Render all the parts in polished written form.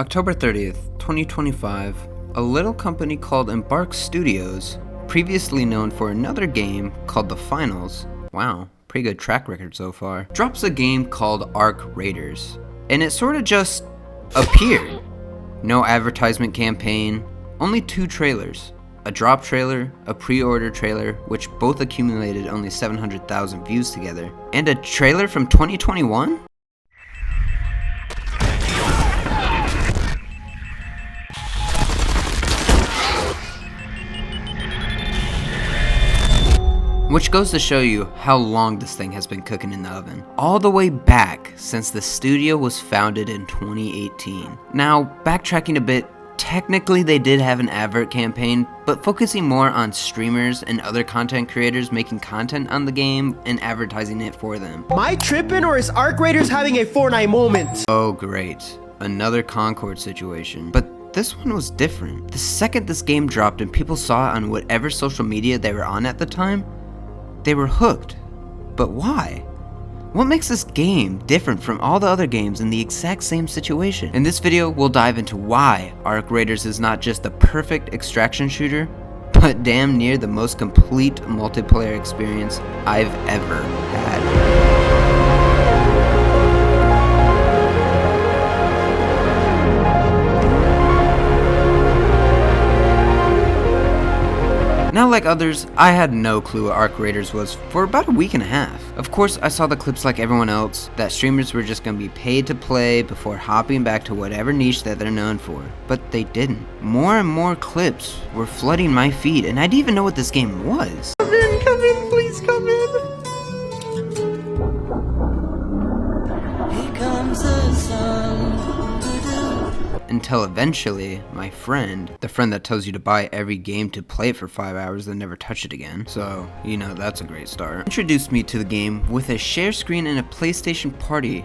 October 30th, 2025, a little company called Embark Studios, previously known for another game called The Finals, wow, pretty good track record so far, drops a game called Ark Raiders. And it sorta just appeared. No advertisement campaign, only 2 trailers. A drop trailer, a pre-order trailer, which both accumulated only 700,000 views together, and a trailer from 2021? Which goes to show you how long this thing has been cooking in the oven. All the way back since the studio was founded in 2018. Now, backtracking a bit, technically they did have an advert campaign, but focusing more on streamers and other content creators making content on the game and advertising it for them. Am I tripping, or is Ark Raiders having a Fortnite moment? Oh great, another Concord situation. But this one was different. The second this game dropped and people saw it on whatever social media they were on at the time, they were hooked. But why? What makes this game different from all the other games in the exact same situation? In this video, we'll dive into why Ark Raiders is not just the perfect extraction shooter, but damn near the most complete multiplayer experience I've ever had. Now, like others, I had no clue what Ark Raiders was for about a week and a half. Of course, I saw the clips like everyone else, that streamers were just gonna be paid to play before hopping back to whatever niche that they're known for. But they didn't. More and more clips were flooding my feed, and I didn't even know what this game was. Come in, please come in. Here comes the sun. Until eventually, my friend, the friend that tells you to buy every game to play it for 5 hours and never touch it again, so, you know, that's a great start, introduced me to the game with a share screen and a PlayStation party,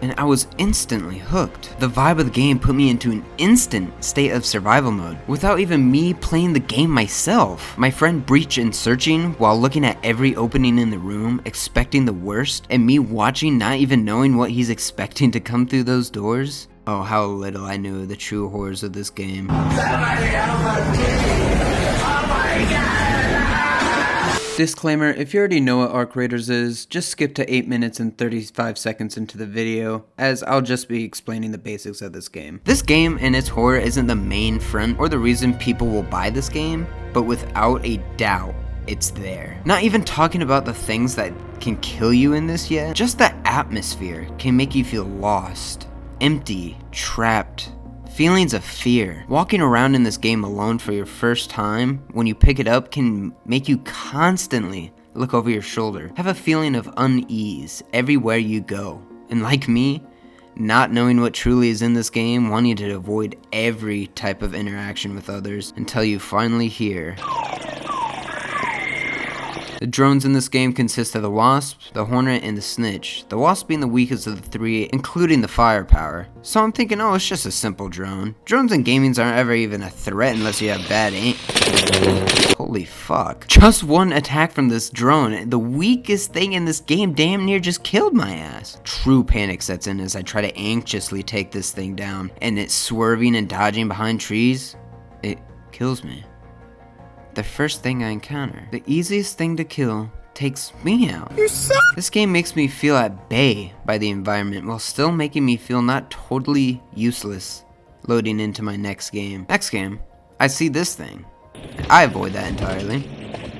and I was instantly hooked. The vibe of the game put me into an instant state of survival mode, without even me playing the game myself. My friend breached in searching while looking at every opening in the room, expecting the worst, and me watching not even knowing what he's expecting to come through those doors. Oh, how little I knew the true horrors of this game. Disclaimer, if you already know what Ark Raiders is, just skip to 8 minutes and 35 seconds into the video, as I'll just be explaining the basics of this game. This game and its horror isn't the main front or the reason people will buy this game, but without a doubt, it's there. Not even talking about the things that can kill you in this yet, just the atmosphere can make you feel lost, empty, trapped, feelings of fear. Walking around in this game alone for your first time, when you pick it up, can make you constantly look over your shoulder, have a feeling of unease everywhere you go. And like me, not knowing what truly is in this game, wanting to avoid every type of interaction with others until you finally hear. The drones in this game consist of the Wasp, the Hornet, and the Snitch, the Wasp being the weakest of the 3, including the firepower. So I'm thinking, oh, it's just a simple drone. Drones in gaming aren't ever even a threat unless you have bad aim. Holy fuck. Just one attack from this drone, the weakest thing in this game, damn near just killed my ass. True panic sets in as I try to anxiously take this thing down, and it's swerving and dodging behind trees. It kills me. The first thing I encounter, the easiest thing to kill, takes me out. You suck! This game makes me feel at bay by the environment while still making me feel not totally useless loading into my next game. Next game, I see this thing. I avoid that entirely.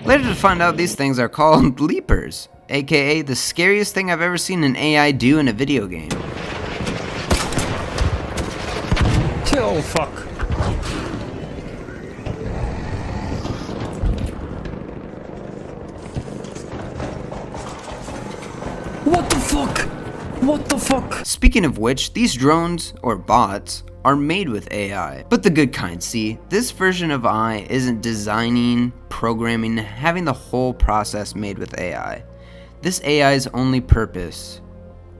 Later to find out these things are called leapers, aka the scariest thing I've ever seen an AI do in a video game. Oh, fuck. What the fuck? What the fuck? Speaking of which, these drones, or bots, are made with AI. But the good kind, see? This version of AI isn't designing, programming, having the whole process made with AI. This AI's only purpose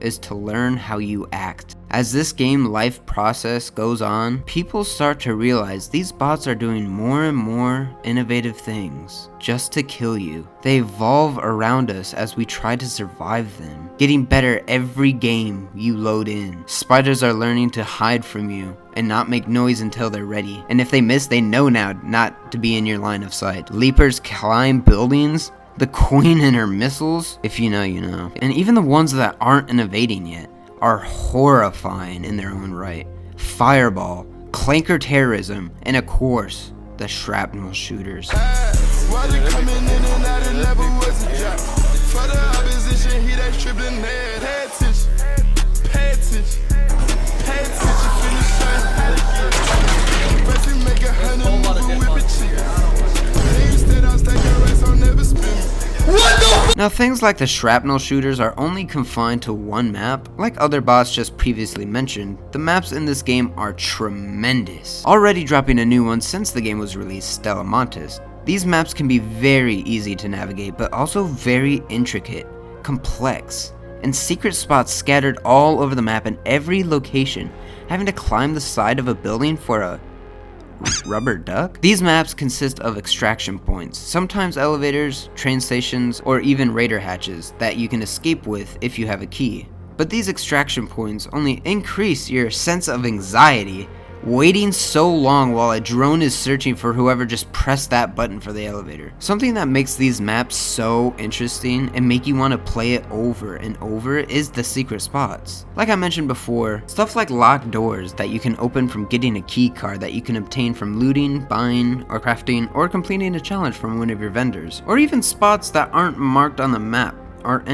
is to learn how you act. As this game life process goes on, people start to realize these bots are doing more and more innovative things just to kill you. They evolve around us as we try to survive them, getting better every game you load in. Spiders are learning to hide from you and not make noise until they're ready. And if they miss, they know now not to be in your line of sight. Leapers climb buildings. The queen and her missiles, if you know, you know. And even the ones that aren't innovating yet are horrifying in their own right. Fireball, clanker terrorism, and of course, the shrapnel shooters. While they coming in and out, it never was a job. For the opposition, he that tripling head. Pay attention, pay attention, pay attention, finish shine, how to get. First we make 100 move with the chicken. They instead I'll stack your rest, I'll never spin. Now things like the shrapnel shooters are only confined to one map. Like other bots just previously mentioned, the maps in this game are tremendous. Already dropping a new one since the game was released, Stella Montes. These maps can be very easy to navigate, but also very intricate, complex, and secret spots scattered all over the map in every location, having to climb the side of a building for a rubber duck? These maps consist of extraction points, sometimes elevators, train stations, or even raider hatches that you can escape with if you have a key. But these extraction points only increase your sense of anxiety waiting so long while a drone is searching for whoever just pressed that button for the elevator. Something that makes these maps so interesting and make you want to play it over and over is the secret spots. Like I mentioned before, stuff like locked doors that you can open from getting a key card that you can obtain from looting, buying, or crafting, or completing a challenge from one of your vendors. Or even spots that aren't marked on the map or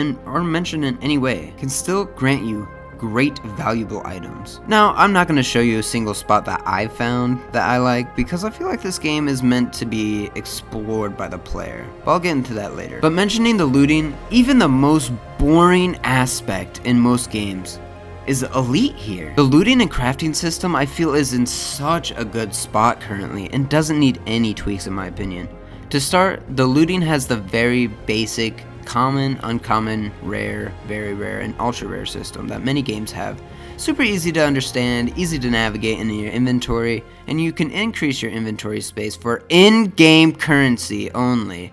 mentioned in any way can still grant you great valuable items. Now, I'm not going to show you a single spot that I found that I like because I feel like this game is meant to be explored by the player, but I'll get into that later. But mentioning the looting, even the most boring aspect in most games is elite here. The looting and crafting system I feel is in such a good spot currently and doesn't need any tweaks in my opinion. To start, the looting has the very basic common, uncommon, rare, very rare, and ultra rare system that many games have. Super easy to understand, easy to navigate in your inventory, and you can increase your inventory space for in-game currency only.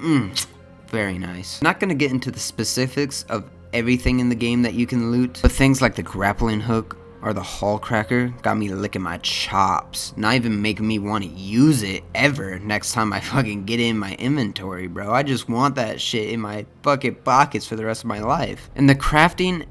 Very nice. Not gonna get into the specifics of everything in the game that you can loot, but things like the grappling hook or the hull cracker got me licking my chops, not even making me want to use it ever next time I fucking get in my inventory, bro. I just want that shit in my fucking pockets for the rest of my life. And the crafting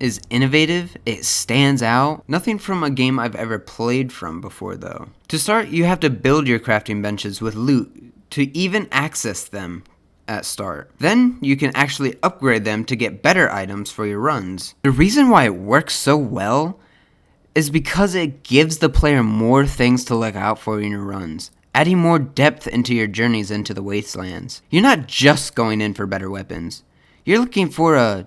is innovative, it stands out. Nothing from a game I've ever played from before though. To start, you have to build your crafting benches with loot to even access them at start. Then you can actually upgrade them to get better items for your runs. The reason why it works so well is because it gives the player more things to look out for in your runs, adding more depth into your journeys into the wastelands. You're not just going in for better weapons. You're looking for a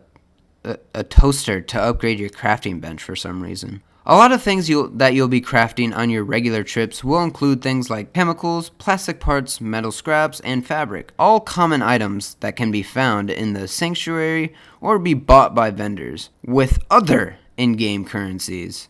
toaster to upgrade your crafting bench for some reason. A lot of things that you'll be crafting on your regular trips will include things like chemicals, plastic parts, metal scraps, and fabric. All common items that can be found in the sanctuary or be bought by vendors with other in-game currencies,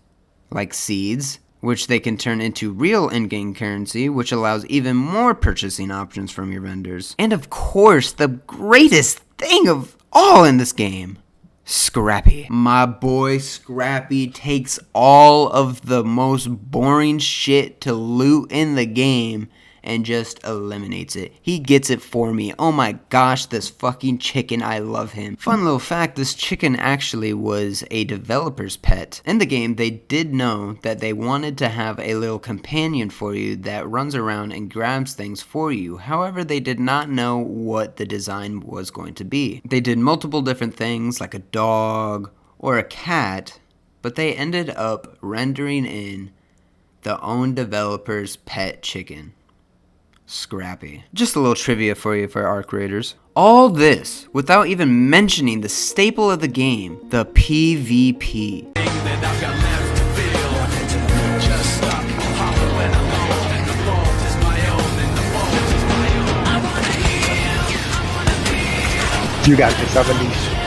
like seeds, which they can turn into real in-game currency, which allows even more purchasing options from your vendors. And of course, the greatest thing of all in this game, Scrappy. My boy Scrappy takes all of the most boring shit to loot in the game and just eliminates it. He gets it for me. Oh my gosh, this fucking chicken, I love him. Fun little fact, this chicken actually was a developer's pet. In the game, they did know that they wanted to have a little companion for you that runs around and grabs things for you. However, they did not know what the design was going to be. They did multiple different things like a dog or a cat, but they ended up rendering in the own developer's pet chicken, Scrappy. Just a little trivia for you for Ark Raiders. All this without even mentioning the staple of the game, the PvP. You got this, I believe.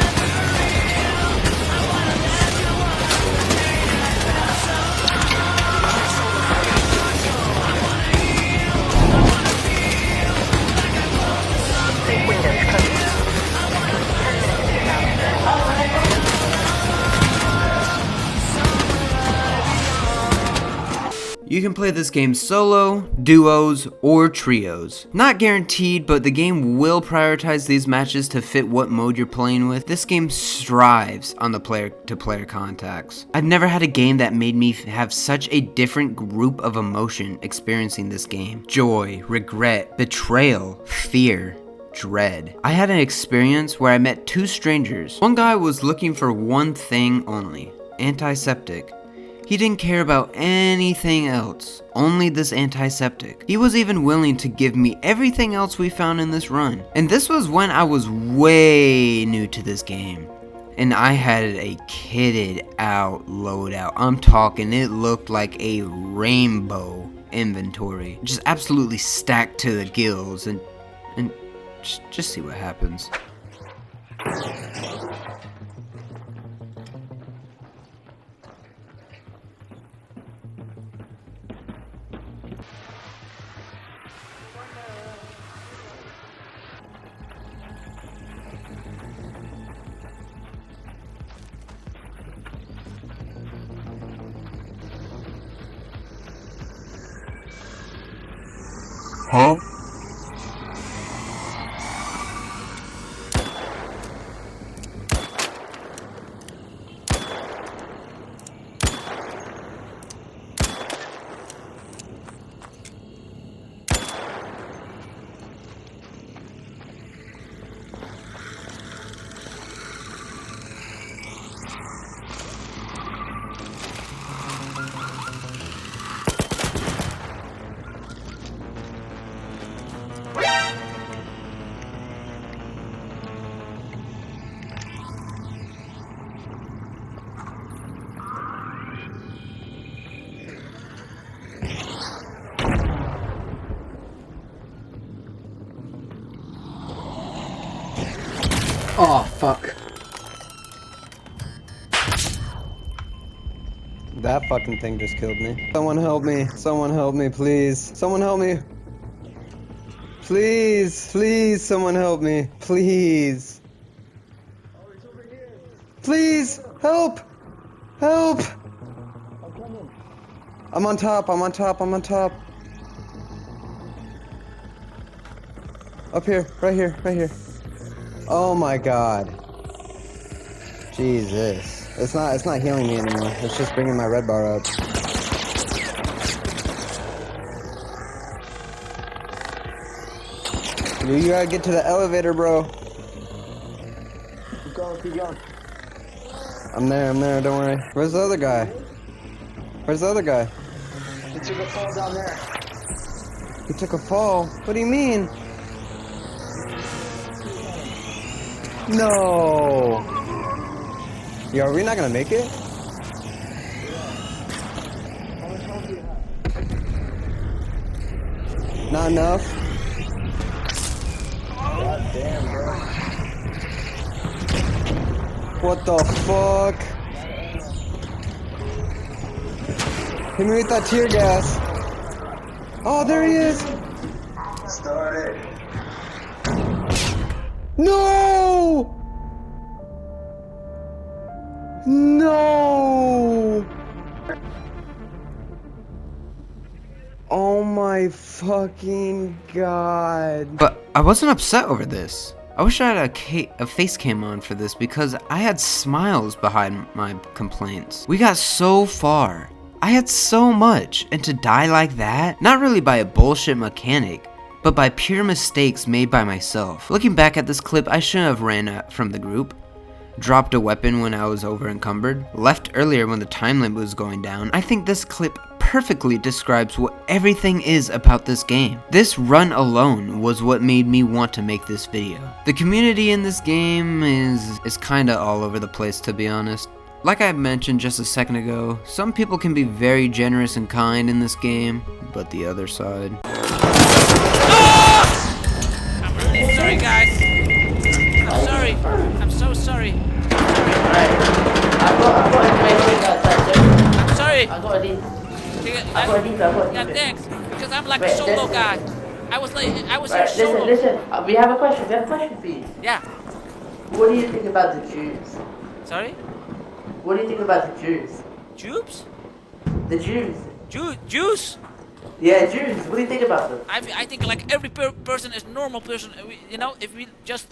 You can play this game solo, duos, or trios. Not guaranteed, but the game will prioritize these matches to fit what mode you're playing with. This game strives on the player-to-player contacts. I've never had a game that made me have such a different group of emotion experiencing this game. Joy, regret, betrayal, fear, dread. I had an experience where I met two strangers. One guy was looking for one thing only: antiseptic. He didn't care about anything else, only this antiseptic. He was even willing to give me everything else we found in this run. And this was when I was way new to this game. And I had a kitted out loadout. I'm talking, it looked like a rainbow inventory. Just absolutely stacked to the gills, and just see what happens. Huh? Oh, fuck. That fucking thing just killed me. Someone help me. Someone help me, please. Someone help me. Please, please, someone help me. Please. Please, help! Help! I'm on top, I'm on top, I'm on top. Up here, right here, right here. Oh my god. Jesus. It's not healing me anymore. It's just bringing my red bar up. You gotta get to the elevator, bro. Keep going, keep going. I'm there, don't worry. Where's the other guy? Where's the other guy? He took a fall down there. He took a fall? What do you mean? No! Yo, are we not gonna make it? Not enough? God damn, bro. What the fuck? Hit me with that tear gas. Oh, there he is! Start it. No! No! Oh my fucking god. But I wasn't upset over this. I wish I had a face cam on for this, because I had smiles behind my complaints. We got so far. I had so much, and to die like that, not really by a bullshit mechanic, but by pure mistakes made by myself. Looking back at this clip, I shouldn't have ran from the group, dropped a weapon when I was over encumbered, left earlier when the time limit was going down. I think this clip perfectly describes what everything is about this game. This run alone was what made me want to make this video. The community in this game is kinda all over the place, to be honest. Like I mentioned just a second ago, some people can be very generous and kind in this game, but the other side... I'm really sorry, guys. I'm sorry. I'm so sorry. I'm sorry. Yeah, thanks. Because I'm like a solo guy. I was here solo. Listen. We have a question for you. Yeah. What do you think about the Jews? Sorry? What do you think about the Jews? Tubes? The Jews. Juice? Yeah, Jews. What do you think about them? I think like every person is normal person. You know, if we just.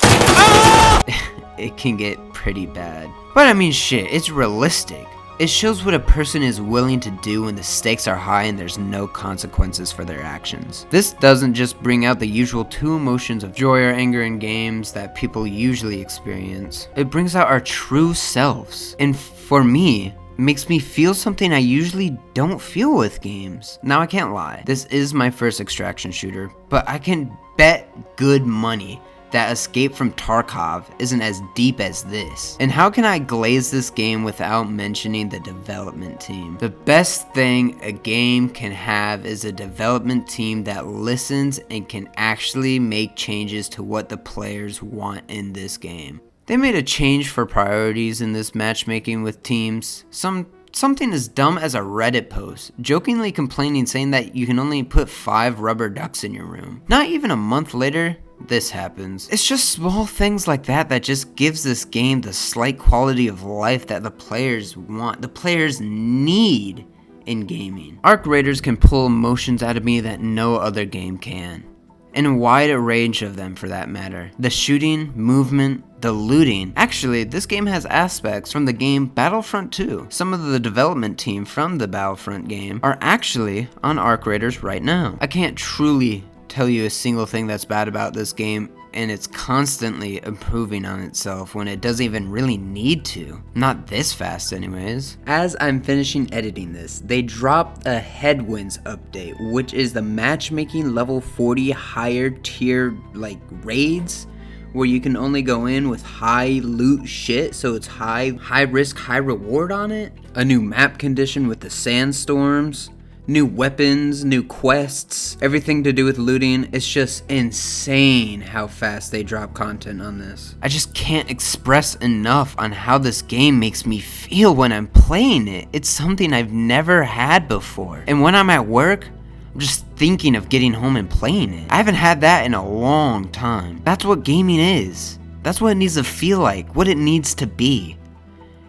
It can get pretty bad. But I mean, shit, it's realistic. It shows what a person is willing to do when the stakes are high and there's no consequences for their actions. This doesn't just bring out the usual two emotions of joy or anger in games that people usually experience. It brings out our true selves. And for me, it makes me feel something I usually don't feel with games. Now I can't lie, this is my first extraction shooter, but I can bet good money that Escape from Tarkov isn't as deep as this. And how can I glaze this game without mentioning the development team? The best thing a game can have is a development team that listens and can actually make changes to what the players want in this game. They made a change for priorities in this matchmaking with teams. Something as dumb as a Reddit post, jokingly complaining saying that you can only put 5 rubber ducks in your room. Not even a month later, this happens. It's just small things like that that just gives this game the slight quality of life that the players want, the players need in gaming. Ark Raiders can pull emotions out of me that no other game can. And a wide range of them for that matter. The shooting, movement, the looting. Actually, this game has aspects from the game Battlefront 2. Some of the development team from the Battlefront game are actually on Ark Raiders right now. I can't truly tell you a single thing that's bad about this game, and it's constantly improving on itself when it doesn't even really need to. Not this fast anyways. As I'm finishing editing this, they dropped a Headwinds update, which is the matchmaking level 40 higher tier like raids, where you can only go in with high loot shit, so it's high risk, high reward on it. A new map condition with the sandstorms. New weapons, new quests, everything to do with looting. It's just insane how fast they drop content on this. I just can't express enough on how this game makes me feel when I'm playing it. It's something I've never had before. And when I'm at work, I'm just thinking of getting home and playing it. I haven't had that in a long time. That's what gaming is. That's what it needs to feel like, what it needs to be.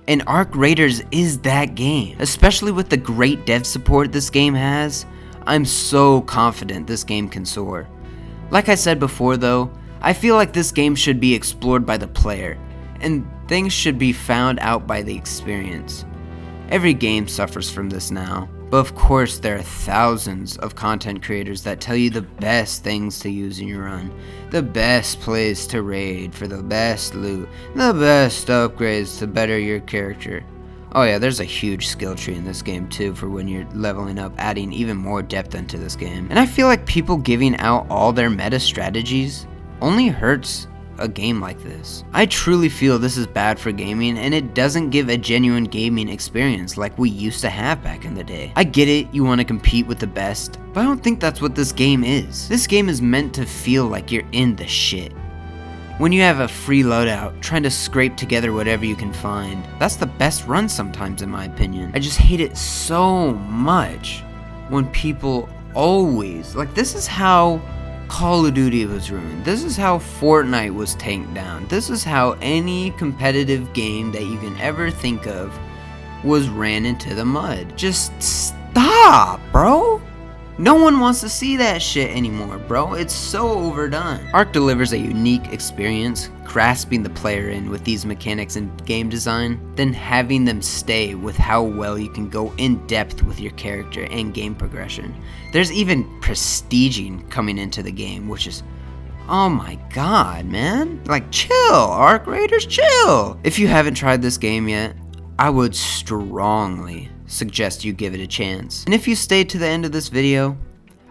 And Ark Raiders is that game. Especially with the great dev support this game has, I'm so confident this game can soar. Like I said before though, I feel like this game should be explored by the player, and things should be found out by the experience. Every game suffers from this now, but of course there are thousands of content creators that tell you the best things to use in your run, the best place to raid for the best loot, the best upgrades to better your character. Oh yeah, there's a huge skill tree in this game too for when you're leveling up, adding even more depth into this game. And I feel like people giving out all their meta strategies only hurts a game like this. I truly feel this is bad for gaming, and it doesn't give a genuine gaming experience like we used to have back in the day. I get it, you want to compete with the best, but I don't think that's what this game is. This game is meant to feel like you're in the shit. When you have a free loadout, trying to scrape together whatever you can find, that's the best run sometimes in my opinion. I just hate it so much when people always, like, this is how Call of Duty was ruined. This is how Fortnite was tanked down. This is how any competitive game that you can ever think of was ran into the mud. Just stop, bro. No one wants to see that shit anymore, bro. It's so overdone. Ark delivers a unique experience, grasping the player in with these mechanics and game design, then having them stay with how well you can go in depth with your character and game progression. There's even prestiging coming into the game, which is, oh my god, man. Like, chill, Ark Raiders, chill. If you haven't tried this game yet, I would strongly suggest you give it a chance. And if you stayed to the end of this video,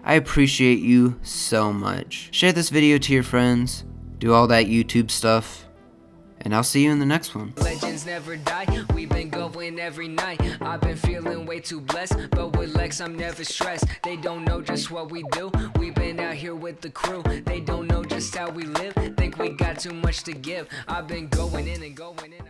I appreciate you so much. Share this video to your friends, do all that YouTube stuff, and I'll see you in the next one. Legends never die, we've been going every night. I've been feeling way too blessed, but with Lex I'm never stressed. They don't know just what we do, we've been out here with the crew. They don't know just how we live, think we got too much to give. I've been going in and going in.